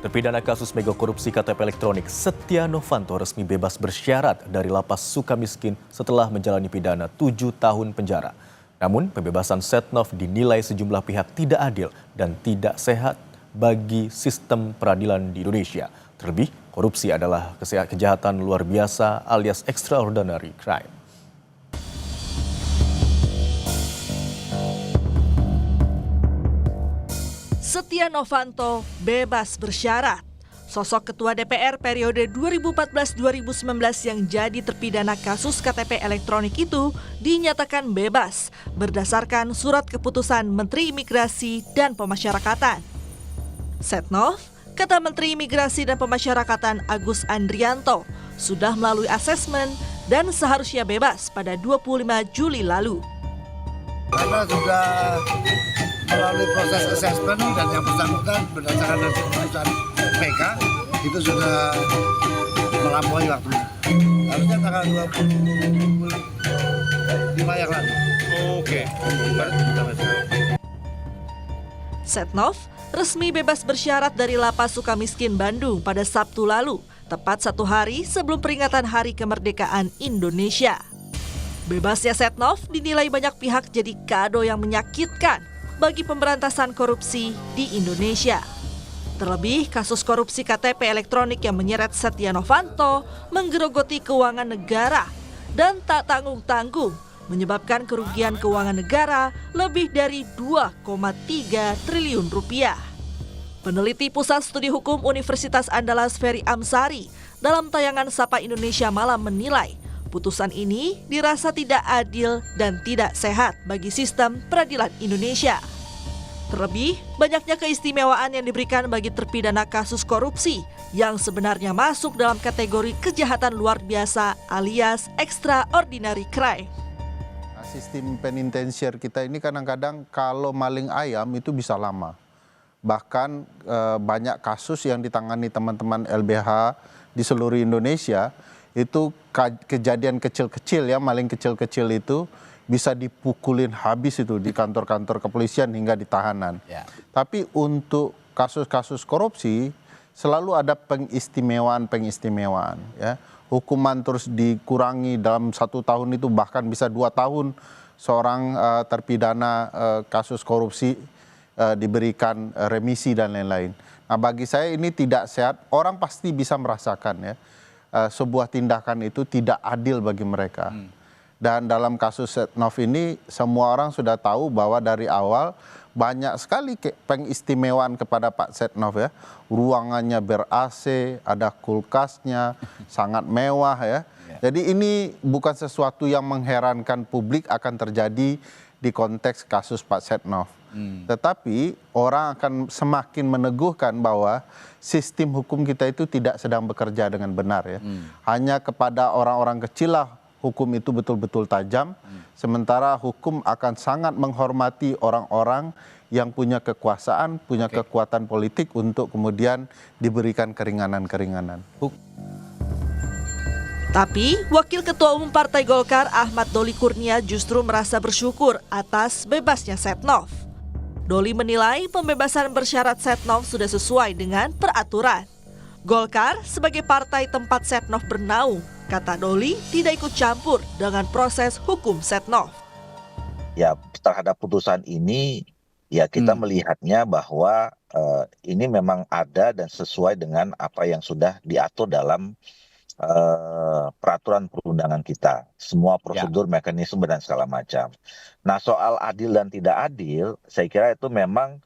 Terpidana kasus mega korupsi KTP elektronik Setia Novanto resmi bebas bersyarat dari lapas Sukamiskin setelah menjalani pidana 7 tahun penjara. Namun pembebasan Setnov dinilai sejumlah pihak tidak adil dan tidak sehat bagi sistem peradilan di Indonesia. Terlebih, korupsi adalah kejahatan luar biasa alias extraordinary crime. Setia Novanto bebas bersyarat. Sosok Ketua DPR periode 2014-2019 yang jadi terpidana kasus KTP elektronik itu dinyatakan bebas berdasarkan surat keputusan Menteri Imigrasi dan Pemasyarakatan. Setnov, kata Menteri Imigrasi dan Pemasyarakatan Agus Andrianto, sudah melalui asesmen dan seharusnya bebas pada 25 Juli lalu. Karena sudah melalui proses asesmen dan yang bersangkutan berdasarkan hasil keputusan PK itu sudah melampaui waktunya. Harusnya tanggal 25 yang lalu. Oke. Setnov resmi bebas bersyarat dari Lapas Sukamiskin Bandung pada Sabtu lalu, tepat 1 hari sebelum peringatan Hari Kemerdekaan Indonesia. Bebasnya Setnov dinilai banyak pihak jadi kado yang menyakitkan bagi pemberantasan korupsi di Indonesia. Terlebih, kasus korupsi KTP elektronik yang menyeret Setia Novanto menggerogoti keuangan negara dan tak tanggung-tanggung menyebabkan kerugian keuangan negara lebih dari 2,3 triliun rupiah. Peneliti Pusat Studi Hukum Universitas Andalas Ferry Amsari dalam tayangan Sapa Indonesia Malam menilai putusan ini dirasa tidak adil dan tidak sehat bagi sistem peradilan Indonesia. Terlebih, banyaknya keistimewaan yang diberikan bagi terpidana kasus korupsi yang sebenarnya masuk dalam kategori kejahatan luar biasa alias extraordinary crime. Sistem penitensier kita ini kadang-kadang kalau maling ayam itu bisa lama. Bahkan banyak kasus yang ditangani teman-teman LBH di seluruh Indonesia itu kejadian kecil-kecil ya, maling kecil-kecil itu bisa dipukulin habis itu di kantor-kantor kepolisian hingga di tahanan. Ya. Tapi untuk kasus-kasus korupsi selalu ada pengistimewaan ya. Hukuman terus dikurangi dalam 1 tahun itu bahkan bisa 2 tahun seorang terpidana kasus korupsi diberikan remisi dan lain-lain. Nah bagi saya ini tidak sehat, orang pasti bisa merasakan ya sebuah tindakan itu tidak adil bagi mereka. Dan dalam kasus Setnov ini semua orang sudah tahu bahwa dari awal banyak sekali pengistimewaan kepada Pak Setnov ya. Ruangannya ber-AC, ada kulkasnya, sangat mewah ya. Jadi ini bukan sesuatu yang mengherankan publik akan terjadi di konteks kasus Pak Setnov. Tetapi orang akan semakin meneguhkan bahwa sistem hukum kita itu tidak sedang bekerja dengan benar ya. Hanya kepada orang-orang kecil lah hukum itu betul-betul tajam, sementara hukum akan sangat menghormati orang-orang yang punya kekuasaan, punya kekuatan politik untuk kemudian diberikan keringanan-keringanan. Tapi, Wakil Ketua Umum Partai Golkar Ahmad Doli Kurnia justru merasa bersyukur atas bebasnya Setnov. Doli menilai pembebasan bersyarat Setnov sudah sesuai dengan peraturan. Golkar sebagai partai tempat Setnov bernaung, kata Doli, tidak ikut campur dengan proses hukum Setnov. Ya, terhadap putusan ini, ya kita melihatnya bahwa ini memang ada dan sesuai dengan apa yang sudah diatur dalam peraturan perundangan kita. Semua prosedur, mekanisme, dan segala macam. Nah, soal adil dan tidak adil, saya kira itu memang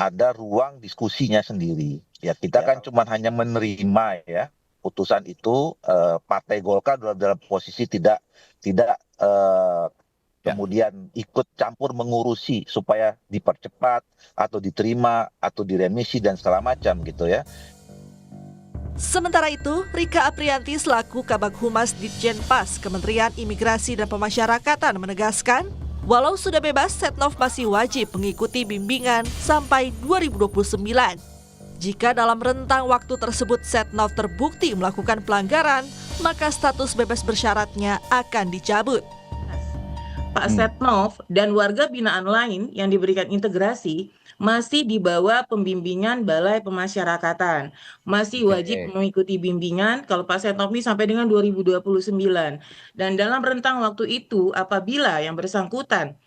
ada ruang diskusinya sendiri. Ya kita kan cuma hanya menerima ya putusan itu. Partai Golkar dalam posisi tidak kemudian ikut campur mengurusi supaya dipercepat atau diterima atau diremisi dan segala macam gitu ya. Sementara itu, Rika Aprianti selaku Kabag Humas Ditjenpas Kementerian Imigrasi dan Pemasyarakatan menegaskan, walau sudah bebas, Setnov masih wajib mengikuti bimbingan sampai 2029. Jika dalam rentang waktu tersebut Setnov terbukti melakukan pelanggaran, maka status bebas bersyaratnya akan dicabut. Pak Setnov dan warga binaan lain yang diberikan integrasi masih di bawah pembimbingan Balai Pemasyarakatan. Masih wajib mengikuti bimbingan kalau Pak Setnov ini sampai dengan 2029. Dan dalam rentang waktu itu apabila yang bersangkutan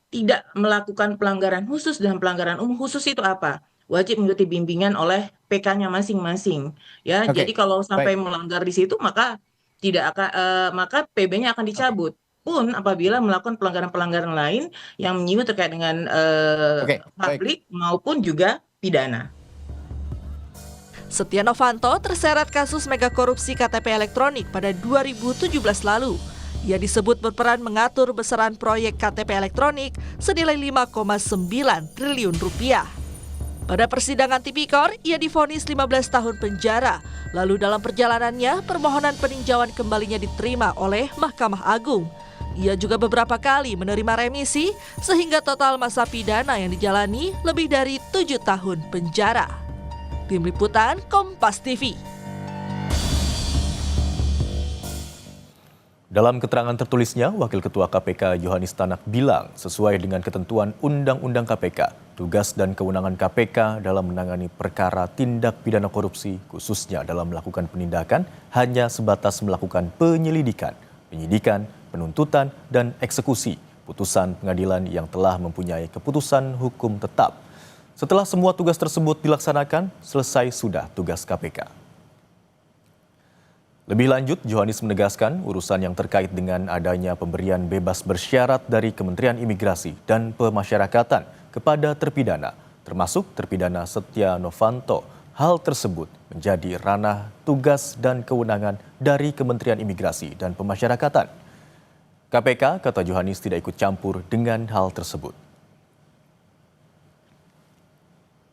tidak melakukan pelanggaran khusus dan pelanggaran umum khusus itu apa? Wajib mengikuti bimbingan oleh PK-nya masing-masing. Ya, jadi kalau sampai melanggar di situ maka tidak akan maka PB-nya akan dicabut. Pun apabila melakukan pelanggaran-pelanggaran lain yang menyinggung terkait dengan publik maupun juga pidana. Setia Novanto terseret kasus mega korupsi KTP elektronik pada 2017 lalu. Ia disebut berperan mengatur besaran proyek KTP elektronik senilai 5,9 triliun rupiah. Pada persidangan tipikor, ia divonis 15 tahun penjara. Lalu dalam perjalanannya, permohonan peninjauan kembalinya diterima oleh Mahkamah Agung. Ia juga beberapa kali menerima remisi, sehingga total masa pidana yang dijalani lebih dari 7 tahun penjara. Tim Liputan Kompas TV. Dalam keterangan tertulisnya, Wakil Ketua KPK Yohanis Tanak bilang sesuai dengan ketentuan Undang-Undang KPK, tugas dan kewenangan KPK dalam menangani perkara tindak pidana korupsi, khususnya dalam melakukan penindakan, hanya sebatas melakukan penyelidikan, penyidikan, penuntutan, dan eksekusi putusan pengadilan yang telah mempunyai keputusan hukum tetap. Setelah semua tugas tersebut dilaksanakan, selesai sudah tugas KPK. Lebih lanjut, Yohanis menegaskan urusan yang terkait dengan adanya pemberian bebas bersyarat dari Kementerian Imigrasi dan Pemasyarakatan kepada terpidana, termasuk terpidana Setia Novanto. Hal tersebut menjadi ranah tugas dan kewenangan dari Kementerian Imigrasi dan Pemasyarakatan. KPK, kata Yohanis, tidak ikut campur dengan hal tersebut.